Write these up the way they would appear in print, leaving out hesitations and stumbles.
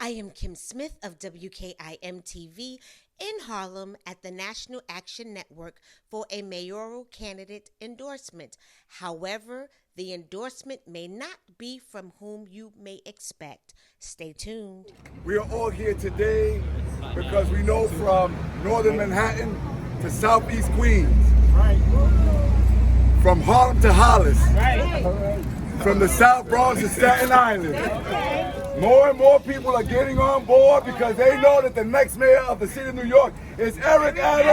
I am Kim Smith of WKIM-TV in Harlem at the National Action Network for a mayoral candidate endorsement. However, the endorsement may not be from whom you may expect. Stay tuned. We are all here today because we know from northern Manhattan to southeast Queens, from Harlem to Hollis, from the South Bronx to Staten Island. More and more people are getting on board because they know that the next mayor of the city of New York is Eric Adams.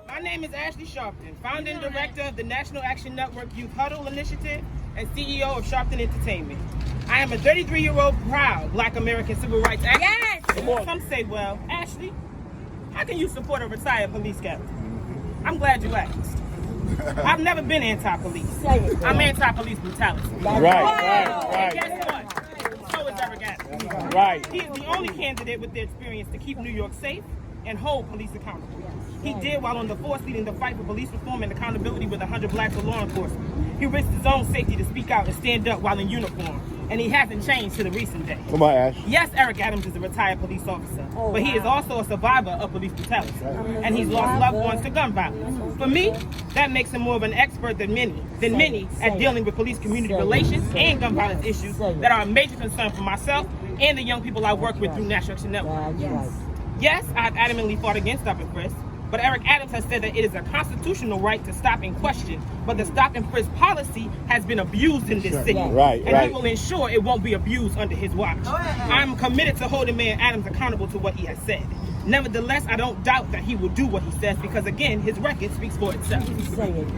My name is Ashley Sharpe, founder and director of the National Action Network Youth Huddle Initiative and CEO of Sharpe Entertainment. I am a 33-year-old proud Black American civil rights activist. Yes! Some say, well, Ashley, how can you support a retired police captain? I'm glad you asked. I've never been anti-police. I'm anti-police brutality. Right. Guess what? So is Eric Adams. Right. He is the only candidate with the experience to keep New York safe and hold police accountable. He did while on the force leading the fight for police reform and accountability with 100 blacks for law enforcement. He risked his own safety to speak out and stand up while in uniform. And he hasn't changed to the recent day. Come on, Ash. Yes, Eric Adams is a retired police officer, but he is also a survivor of police brutality. And he's lost loved ones to gun violence. For me, that makes him more of an expert than many at dealing with police community relations and gun violence issues that are a major concern for myself and the young people I work with through National Action Network. Yes, I've adamantly fought against stop and frisk, but Eric Adams has said that it is a constitutional right to stop and question, but the stop and frisk policy has been abused in this city. And he will ensure it won't be abused under his watch. I'm committed to holding Mayor Adams accountable to what he has said. Nevertheless, I don't doubt that he will do what he says because, again, his record speaks for itself.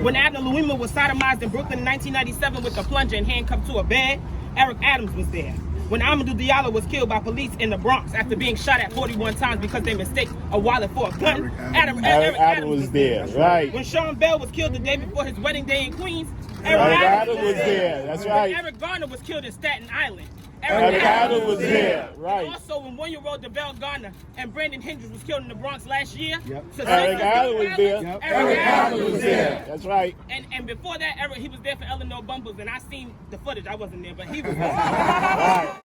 When Abner Louima was sodomized in Brooklyn in 1997 with a plunger and handcuffed to a bed, Eric Adams was there. When Amadou Diallo was killed by police in the Bronx after being shot at 41 times because they mistake a wallet for a gun, Eric Adams was there. Right. When Sean Bell was killed the day before his wedding day in Queens, Eric Adams was there. That's right. When Eric Garner was killed in Staten Island, Eric Adams was there. Right. And also, when 1-year-old DeBelle Garner and Brandon Hendricks was killed in the Bronx last year, Eric Adams was there. Eric Adams was there. That's right. And before that, he was there for Eleanor Bumpers, and I seen the footage. I wasn't there, but he was there. Right.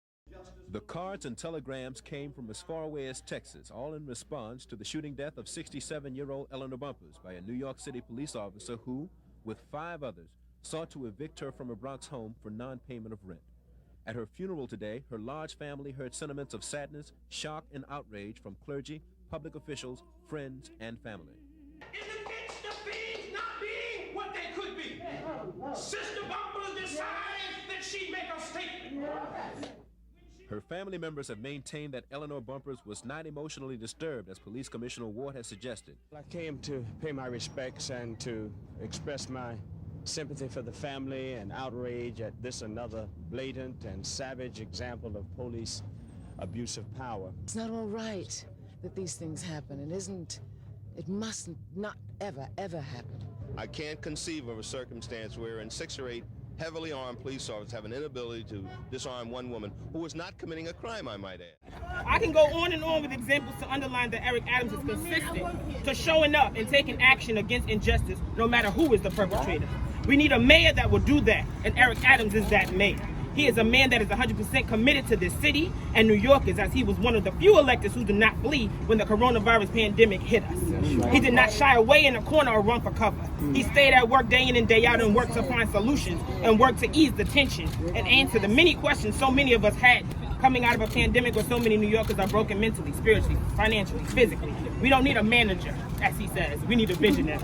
The cards and telegrams came from as far away as Texas, all in response to the shooting death of 67-year-old Eleanor Bumpers by a New York City police officer who, with 5 others, sought to evict her from her Bronx home for non-payment of rent. At her funeral today, her large family heard sentiments of sadness, shock, and outrage from clergy, public officials, friends, and family. In the midst of things not being what they could be, Sister Bumpers decides that she'd make a statement. Her family members have maintained that Eleanor Bumpers was not emotionally disturbed, as Police Commissioner Ward has suggested. I came to pay my respects and to express my sympathy for the family and outrage at this another blatant and savage example of police abuse of power. It's not all right that these things happen. It must not ever happen. I can't conceive of a circumstance wherein 6 or 8 heavily armed police officers have an inability to disarm one woman who is not committing a crime, I might add. I can go on and on with examples to underline that Eric Adams is consistent to showing up and taking action against injustice, no matter who is the perpetrator. We need a mayor that will do that, and Eric Adams is that mayor. He is a man that is 100% committed to this city and New Yorkers, as he was one of the few electeds who did not flee when the coronavirus pandemic hit us. He did not shy away in a corner or run for cover. He stayed at work day in and day out and worked to find solutions and worked to ease the tension and answer the many questions so many of us had coming out of a pandemic where so many New Yorkers are broken mentally, spiritually, financially, physically. We don't need a manager, as he says. We need a visionary.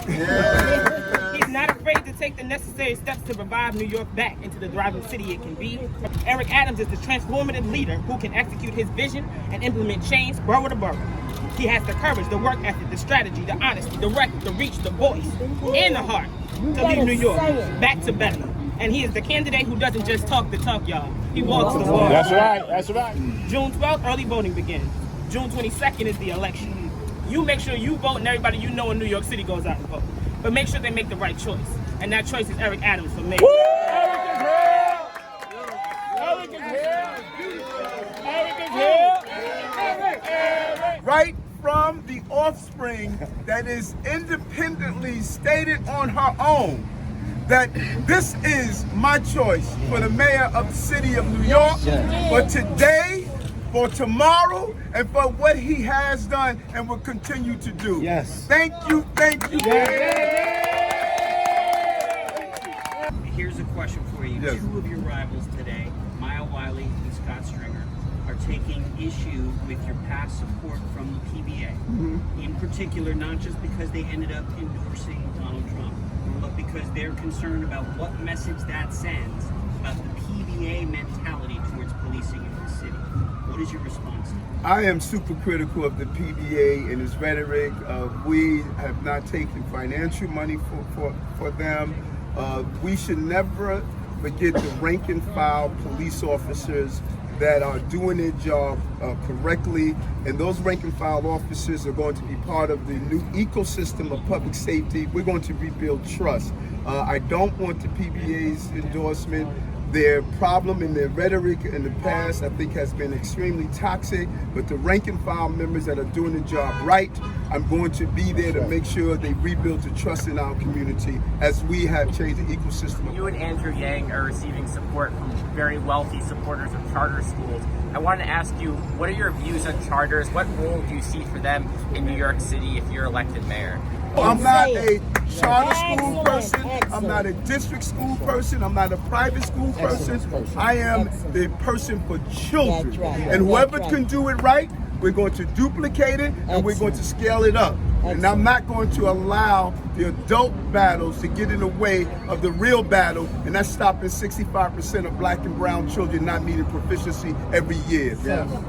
He's not afraid to take the necessary steps to revive New York back into the thriving city it can be. Eric Adams is the transformative leader who can execute his vision and implement change borough to borough. He has the courage, the work ethic, the strategy, the honesty, the record, the reach, the voice, and the heart to lead New York back to better. And he is the candidate who doesn't just talk the talk, y'all. He walks the walk. That's right. That's right. June 12th, early voting begins. June 22nd is the election. You make sure you vote and everybody you know in New York City goes out and vote. But make sure they make the right choice. And that choice is Eric Adams for mayor. Eric is here. Eric is here. Right from the offspring that is independently stated on her own that this is my choice for the mayor of the city of New York for today, for tomorrow, and for what he has done and will continue to do. Yes. Thank you, thank you. Here's a question for you. Yes. Two of your rivals today, Maya Wiley and Scott Stringer, are taking issue with your past support from the PBA. In particular, not just because they ended up endorsing Donald Trump, but because they're concerned about what message that sends about the PBA mentality towards policing in the city. What is your response to that? I am super critical of the PBA and its rhetoric. We have not taken financial money for them. We should never forget the rank and file police officers that are doing their job correctly, and those rank and file officers are going to be part of the new ecosystem of public safety. We're going to rebuild trust. I don't want the PBA's endorsement. Their problem and their rhetoric in the past, I think, has been extremely toxic, but the rank and file members that are doing the job right, I'm going to be there to make sure they rebuild the trust in our community as we have changed the ecosystem. You and Andrew Yang are receiving support from very wealthy supporters of charter schools. I wanted to ask you, what are your views on charters? What role do you see for them in New York City if you're elected mayor? I'm not a charter school person. I'm not a district school person. I'm not a private school person. I am the person for children. And whoever can do it right, we're going to duplicate it and we're going to scale it up. And I'm not going to allow the adult battles to get in the way of the real battle, and that's stopping 65% of black and brown children not meeting proficiency every year.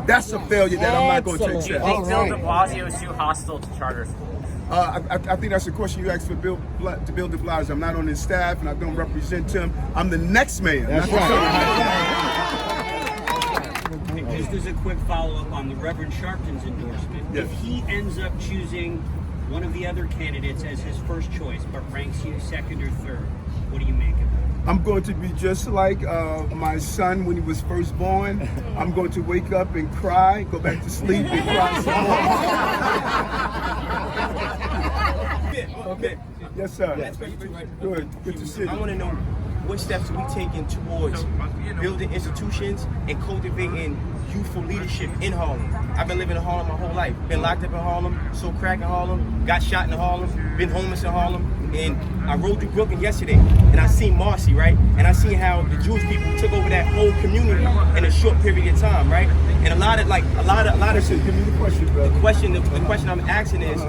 That's a failure that I'm not going to accept. Do you think Bill de Blasio is too hostile to charter schools? I think that's a question you asked for Bill de Blasio. I'm not on his staff and I don't represent him. I'm the next mayor. That's right. Just as a quick follow-up on the Reverend Sharpton's endorsement, if he ends up choosing one of the other candidates as his first choice, but ranks you second or third, what do you make of it? I'm going to be just like my son when he was first born. I'm going to wake up and cry, go back to sleep and cry some more. Okay. Yes, sir. Good to see you. I want to know what steps are we taking towards building institutions and cultivating youthful leadership in Harlem. I've been living in Harlem my whole life. Been locked up in Harlem, sold crack in Harlem, got shot in Harlem, been homeless in Harlem, and I rode through Brooklyn yesterday, and I seen Marcy, right? And I seen how the Jewish people took over that whole community in a short period of time, right? And a lot of Give me the question, bro. The question I'm asking is,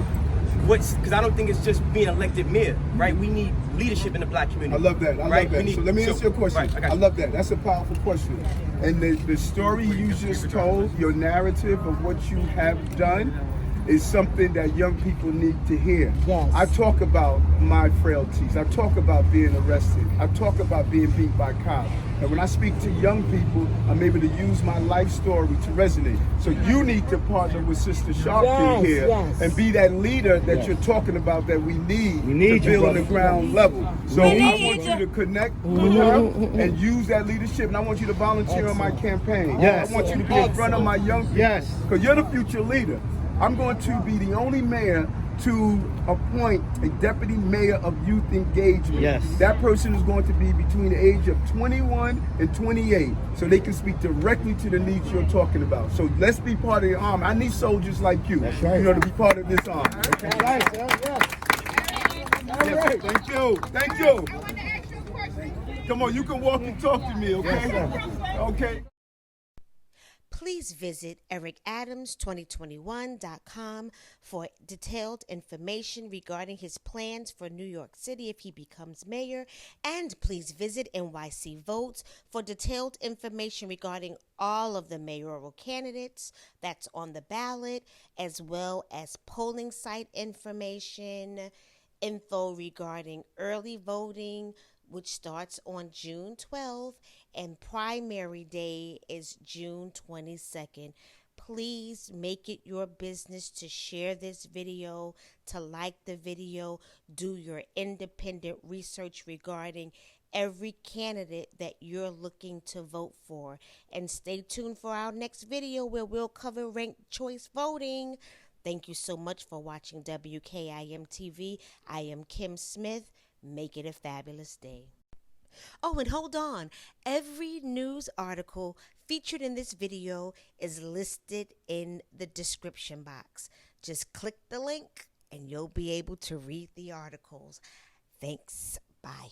because I don't think it's just being elected mayor, right? We need leadership in the black community. I love that. I love that. So let me answer your question. Right, I love that. That's a powerful question. And the story you just told, your narrative of what you have done, is something that young people need to hear. Yes. I talk about my frailties. I talk about being arrested. I talk about being beat by cops. And when I speak to young people, I'm able to use my life story to resonate. So you need to partner with Sister Sharpe here and be that leader that you're talking about that we need to build on the ground level. So I want you to connect with her and use that leadership. And I want you to volunteer on my campaign. I want you to be in front of my young people. Because you're the future leader. I'm going to be the only mayor to appoint a deputy mayor of youth engagement. That person is going to be between the age of 21 and 28, so they can speak directly to the needs you're talking about. So let's be part of the army. I need soldiers like you, to be part of this army. Okay? Thank you. Thank you. I want to ask you a question. Come on, you can walk and talk to me, okay? Okay. Please visit ericadams2021.com for detailed information regarding his plans for New York City if he becomes mayor. And please visit NYC Votes for detailed information regarding all of the mayoral candidates that's on the ballot, as well as polling site information, info regarding early voting, which starts on June 12th, and primary day is June 22nd. Please make it your business to share this video, to like the video, do your independent research regarding every candidate that you're looking to vote for. And stay tuned for our next video where we'll cover ranked choice voting. Thank you so much for watching WKIM TV. I am Kim Smith. Make it a fabulous day. Oh, and hold on. Every news article featured in this video is listed in the description box. Just click the link and you'll be able to read the articles. Thanks. Bye.